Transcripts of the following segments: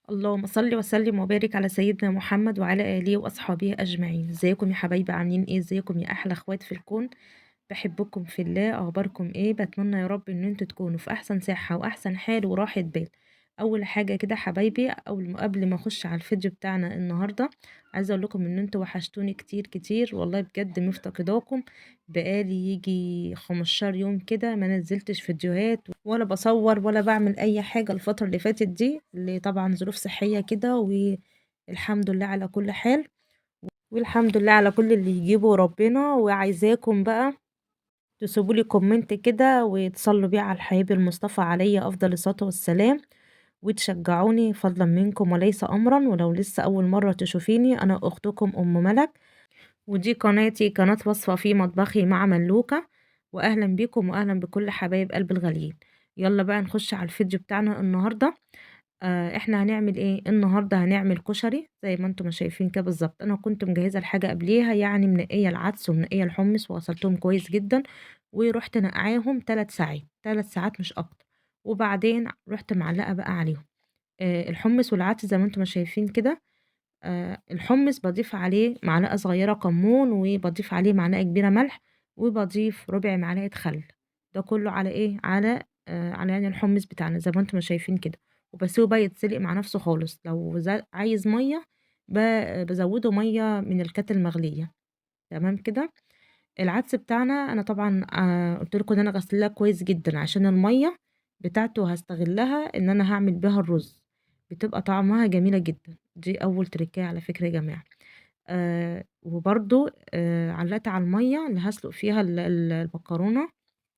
اللهم صل وسلم وبارك على سيدنا محمد وعلى آله وأصحابه أجمعين. ازيكم يا حبايبي عاملين ايه؟ ازيكم يا أحلى اخوات في الكون؟ بحبكم في الله. أخباركم ايه؟ بتمنى يا رب ان انتوا تكونوا في أحسن صحة وأحسن حال وراحة بال. أول حاجة كده حبايبي، قبل ما أخش على الفيديو بتاعنا النهاردة، عايزة أقول لكم ان انتوا وحشتوني كتير كتير، والله بجد مفتقداكم. بقالي يجي 15 يوم كده ما نزلتش فيديوهات ولا بصور ولا بعمل أي حاجة الفترة اللي فاتت دي، اللي طبعا ظروف صحية كده، والحمد لله على كل حال. والحمد لله على كل اللي يجيبه ربنا. وعايزاكم بقى تسيبوا لي كومنت كده وتصلوا بيه على الحبيب المصطفى عليه أفضل الصلاة والسلام، وتشجعوني فضلا منكم وليس أمرا. ولو لسه أول مرة تشوفيني، أنا أختكم أم ملك، ودي قناتي، قناة وصفة في مطبخي مع ملوكة. وأهلا بيكم وأهلا بكل حبايب قلب الغاليين. يلا بقى نخش على الفيديو بتاعنا النهاردة. احنا هنعمل ايه النهاردة؟ هنعمل كشري زي ما انتم ما شايفين كده بالظبط. انا كنت مجهزة الحاجة قبليها، يعني منقية العدس ومنقية الحمص وغسلتهم كويس جدا، ورحت نقعاهم 3 ساعات، 3 ساعات مش اكتر. وبعدين رحت معلقة بقى عليهم الحمص والعدس زي ما انتم ما شايفين كده. الحمص باضيف عليه معلقة صغيرة كمون، وباضيف عليه معلقة كبيرة ملح، وباضيف ربع معلقة خل. ده كله على ايه؟ على يعني الحمص بتاعنا زي ما انتم ما شايفين كده. وبسيبه بقى يتسلق مع نفسه خالص. لو عايز مية بزوده مية من الكاتل المغلية. تمام كده. العدس بتاعنا انا طبعا قلت لكم ان انا غسلاه كويس جدا، عشان الميه بتاعته هستغلها ان انا هعمل بيها الرز. بتبقى طعمها جميله جدا. دي اول تركية على فكره يا جماعه. وبرضو علقت على الميه اللي هسلق فيها المكرونه.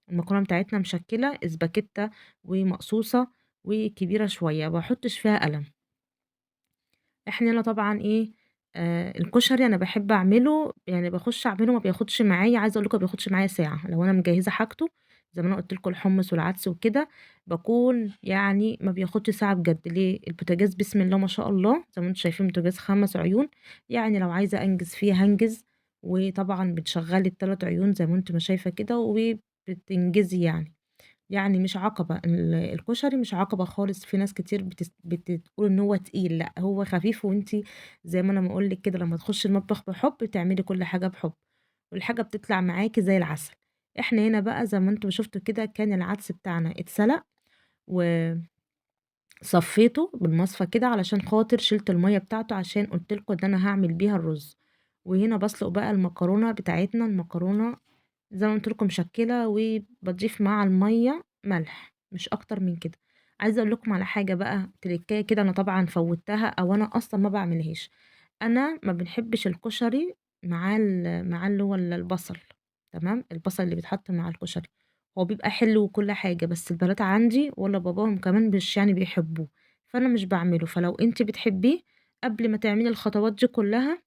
المكرونه بتاعتنا مشكله اسباجيتا ومقصوصه وكبيره شويه، بحطش فيها قلم. إحنا هنا طبعًا إيه، الكشري أنا باحب أعمله، يعني باخُش أعمله ما بياخدش معايا، عايزة أقول لكم ما بياخدش معايا ساعة، لو أنا مجهّزة حاجته زي ما أنا قُلت لكم الحُمُّص والعدس وكده، باكون يعني ما بياخدش ساعة بجد. ليه؟ البوتاجاز بسم الله ما شاء الله، زي ما أنتم شايفين بوتاجاز 5 عيون، يعني لو عايزة أنجز فيه هانجز. وطبعًا بتشغّلي ال3 عيون زي ما أنتِ ما شايفة كده، وبتنجزي يعني. يعني مش عقبة، الكشري مش عقبة خالص. في ناس كتير بتقول إن هو تقيل، لأ هو خفيف، وأنتِ زي ما أنا ما أقول لِك كده، لمّا تخشي المطبخ بحُب بتعملي كل حاجة بحُب، والحاجة بتطلع معاكِ زي العسل. إحنا هنا بقى زي ما أنتم شُفتوا كده، كان العدس بتاعنا اتسلق وصفّيته بالمصفى كده علشان خاطر شِلت المَيّة بتاعته، عشان قُلت لكم إن أنا هاعمل بيها الرز. وهنا باسلُق بقى المكرونة بتاعتنا، المكرونة زي ما قُلت لكم مشكّلة، وباضيف مع المَيّة ملح مش أكتر من كده. عايزة أقول لكم على حاجة بقى تركاية كده، أنا طبعًا فوّتّها أو أنا أصلًا ما باعملهاش. أنا ما بنحبش الكشري مع اللي هو البصل. تمام، البصل اللي بيتحط مع الكشري هو بيبقى حلو وكل حاجة، بس البنات عندي ولا باباهم كمان مش يعني بيحبوه، فأنا مش باعمله. فلو أنتِ بتحبيه، قبل ما تعملي الخطوات دي كلّها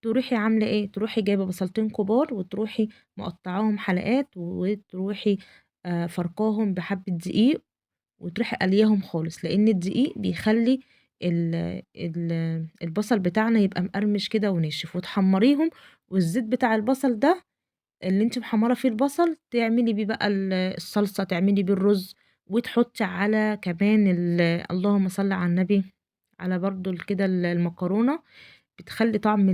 تروحي عاملة إيه، تروحي جايبة بصلتين كبار وتروحي مقطعاهم حلقات، وتروحي فركاهم بحبة دقيق، وتروحي قلياهم خالص، لإن الدقيق بيخلّي ال ال البصل بتاعنا يبقى مقرمش كده وناشف، وتحمّريهم. والزيت بتاع البصل ده اللي أنتِ محمّرة فيه البصل تعملي بيه بقى الصلصة، تعملي بيه الرز، وتحطّي على كمان اللهم صل على النبي، على برضه كده المكرونة. بتخلّي طعم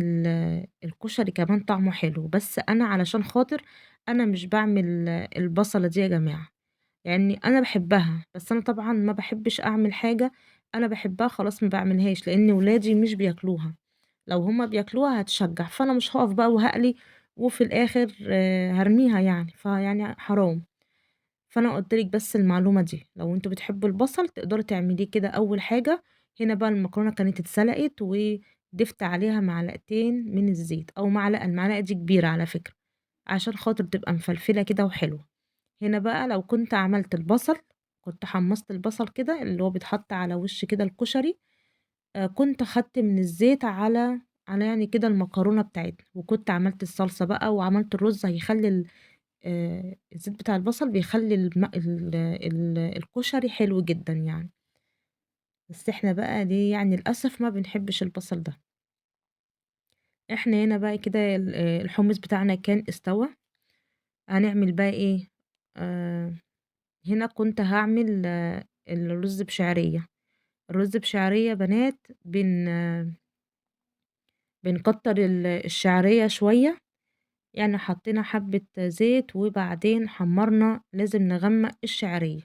الكشري كمان طعمه حلو. بس أنا علشان خاطر أنا مش باعمل البصلة دي يا جماعة. يعني أنا باحبها، بس أنا طبعًا ما باحبش أعمل حاجة أنا باحبها خلاص ما باعملهاش، لإن ولادي مش بياكلوها. لو هُم بياكلوها هاتشجّع، فأنا مش هاقف بقى وهاقلي وفي الآخر هارميها يعني، فيعني حرام. فأنا قُلت لِك بس المعلومة دي، لو أنتم بتحبوا البصل تقدروا تعمليه كده أول حاجة. هنا بقى المكرونة كانت اتسلقت، وضِفت عليها معلقتين من الزيت أو معلقة، المعلقة دي كبيرة على فكرة، عشان خاطر تبقى مفلفلة كده وحلوة. هنا بقى لو كنت عملت البصل، كنت حمّصت البصل كده اللي هو بيتحط على وش كده الكشري، كنت خدت من الزيت على يعني كده المكرونة بتاعتنا، وكنت عملت الصلصة بقى وعملت الرز، هيخلّي الزيت بتاع البصل بيخلّي الكشري حلو جدًا يعني. بس إحنا بقى ليه يعني للأسف ما بنحبش البصل ده. إحنا هنا بقى كده الحمص بتاعنا كان استوى. هنعمل بقى إيه، هنا كنت هاعمل الرز بشعرية. الرز بشعرية يا بنات بنكتر الشعرية شوية، يعني حطينا حبة زيت وبعدين حمرنا، لازم نغمق الشعرية.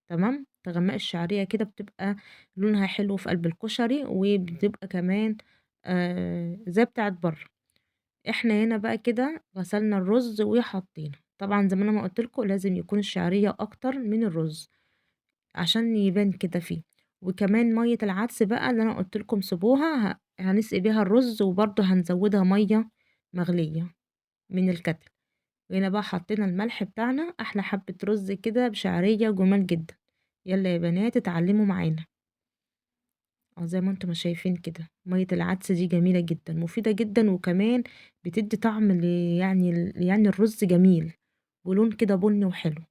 تمام، تغمقي الشعرية كده بتبقى لونها حلو في قلب الكشري، وبتبقى كمان زي بتاعة بره. احنا هنا بقى كده غسلنا الرز وحطينا، طبعا زي ما انا ما قلت لكم لازم يكون الشعرية اكتر من الرز عشان يبان كده فيه. وكمان مية العدس بقى اللي انا قلت لكم سيبوها، هنسقي بيها الرز، وبرضه هنزودها مية مغلية من الكتل. وهنا بقى حطينا الملح بتاعنا، احلى حبة رز كده بشعرية جمال جدا. يلا يا بنات اتعلموا معانا. زي ما انتم ما شايفين كده مية العدس دي جميلة جدا، مفيدة جدا، وكمان بتدي طعم يعني الرز جميل ولون كده بني وحلو.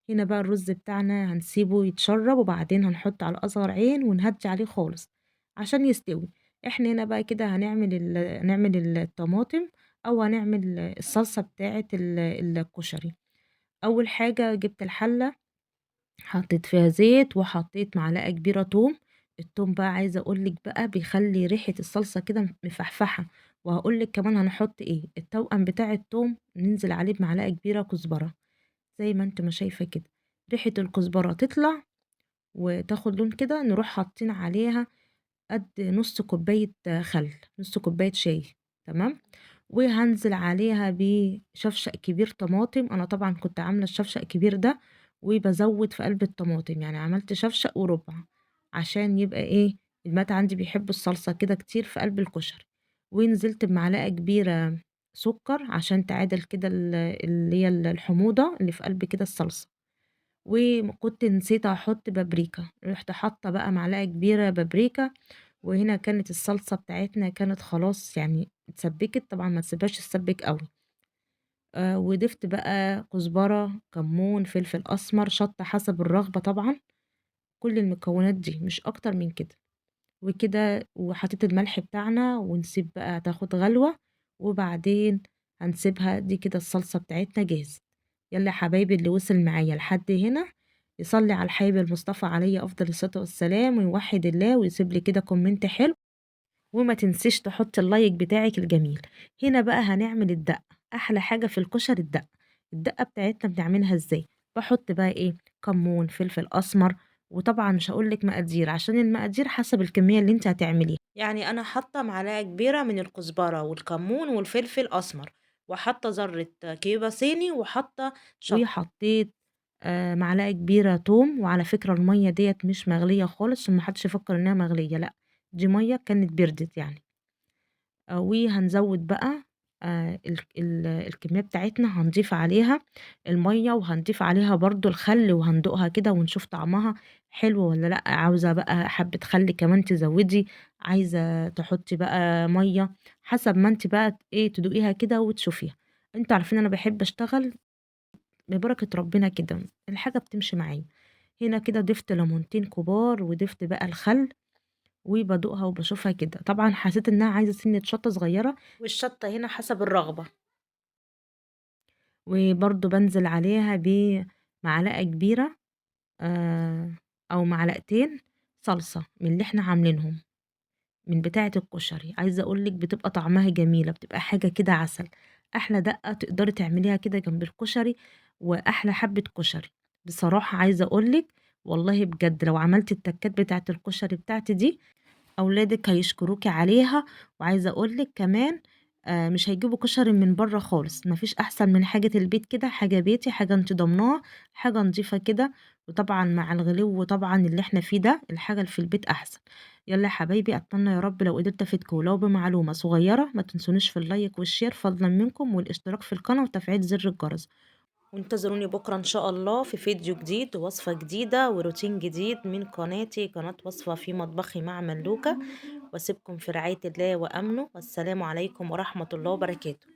هنا بقى الرز بتاعنا هنسيبه يتشرب، وبعدين هنحط على أصغر عين ونهدي عليه خالص عشان يستوي. احنا هنا بقى كده هنعمل الطماطم، او هنعمل الصلصة بتاعة الكشري. اول حاجة جبت الحلة، حطيت فيها زيت وحطيت معلقة كبيرة توم. التوم بقى عايزة اقولك بقى بيخلي ريحة الصلصة كده مفحفحة. وهقولك كمان هنحط ايه التوأم بتاع التوم، ننزل عليه بمعلقة كبيرة كزبرة زي ما انت ما شايفة كده. ريحة الكزبرة تطلع وتاخد لون كده، نروح حاطين عليها قد نص كوباية خل، نص كوباية شاي. تمام. وهنزل عليها بشفشق كبير طماطم، انا طبعا كنت عاملة الشفشق الكبير ده وبزود في قلب الطماطم، يعني عملت شفشق وربع عشان يبقى ايه، المات عندي بيحبوا الصلصة كده كتير في قلب الكشري. ونزلت بمعلقة كبيرة سكر عشان تعادل كده اللي هي الحموضة اللي في قلب كده الصلصة. وكنت نسيت احط بابريكا، رحت حاطه بقى معلقه كبيره بابريكا. وهنا كانت الصلصه بتاعتنا كانت خلاص يعني اتسبكت، طبعا ما تسيبهاش تسبك قوي. وضفت بقى كزبره، كمون، فلفل اسمر، شطه حسب الرغبه طبعا. كل المكونات دي مش اكتر من كده. وكده وحطيت الملح بتاعنا، ونسيب بقى تاخد غلوة. وبعدين هنسيبها دي كده الصلصة بتاعتنا جاهزة. يلا يا حبايبي اللي وصل معايا لحد هنا يصلي على الحبيب المصطفى عليه أفضل الصلاة والسلام، ويوحد الله ويسيب لي كده كومنت حلو. وما تنسيش تحط اللايك بتاعك الجميل. هنا بقى هنعمل الدقة، احلى حاجة في الكشري الدقة. الدقة بتاعتنا بنعملها ازاي؟ بحط بقى ايه، كمون، فلفل اسمر. وطبعا مش هقولك مقادير عشان المقادير حسب الكمية اللي انت هتعمليها، يعني انا حاطة معلقة كبيرة من الكزبرة والكمون والفلفل اسمر، وحاطة ذرة كيبة صيني، وحاطة شطة، وحطيت معلقة كبيرة توم. وعلى فكرة المية ديت مش مغلية خالص عشان محدش يفكر انها مغلية، لا، دي مَيّة كانت بردت يعني. وهنزوّد بقى الكمية بتاعتنا، هنضيف عليها المَيّة، وهنضيف عليها برضه الخل، وهندوقها كده ونشوف طعمها حلو والّا لأ. عاوزة بقى حبّة خل كمان تزوّدي، عايزة تحطّي بقى مَيّة، حسب ما أنتِ بقى إيه تدوقيها كده وتشوفيها. أنتم عارفين أنا باحب أشتغل ببركة ربنا كده، الحاجة بتمشي معايا. هنا كده ضِفت ليمونتين كبار، وضِفت بقى الخل، وبادوقها وباشوفها كده، طبعًا حسيت إنها عايزة سِنّة شطة صغيرة، والشطة هنا حسب الرغبة. وبرضه بانزل عليها بمعلقة كبيرة أو معلقتين صلصة من اللي إحنا عاملينهم، من بتاعة الكشري. عايزة أقول لِك بتبقى طعمها جميلة، بتبقى حاجة كده عسل. أحلى دقة تقدري تعمليها كده جنب الكشري، وأحلى حبة كشري. بصراحة عايزة أقول لِك والله بجد لو عملتِ التكات بتاعة الكشري بتاعتي دي أولادِك هيشكروكِ عليها. وعايزة أقول لِك كمان مش هيجيبوا كشري من برّه خالص، ما فيش أحسن من حاجة البيت كده، حاجة بيتي، حاجة أنتِ ضامناها، حاجة نضيفة كده. وطبعًا مع الغلو طبعًا اللي إحنا فيه ده، الحاجة اللي في البيت أحسن. يالّا يا حبايبي أتمنى يا رب لو قدرت أفيدكم ولو بمعلومة صغيرة. ما تنسونيش في اللايك والشير فضلًا منكم، والاشتراك في القناة وتفعيل زر الجرس. وانتظروني بكرة إن شاء الله في فيديو جديد ووصفة جديدة وروتين جديد من قناتي، قناة وصفة في مطبخي مع ملوكة. واسيبكم في رعاية الله وأمنه، والسلام عليكم ورحمة الله وبركاته.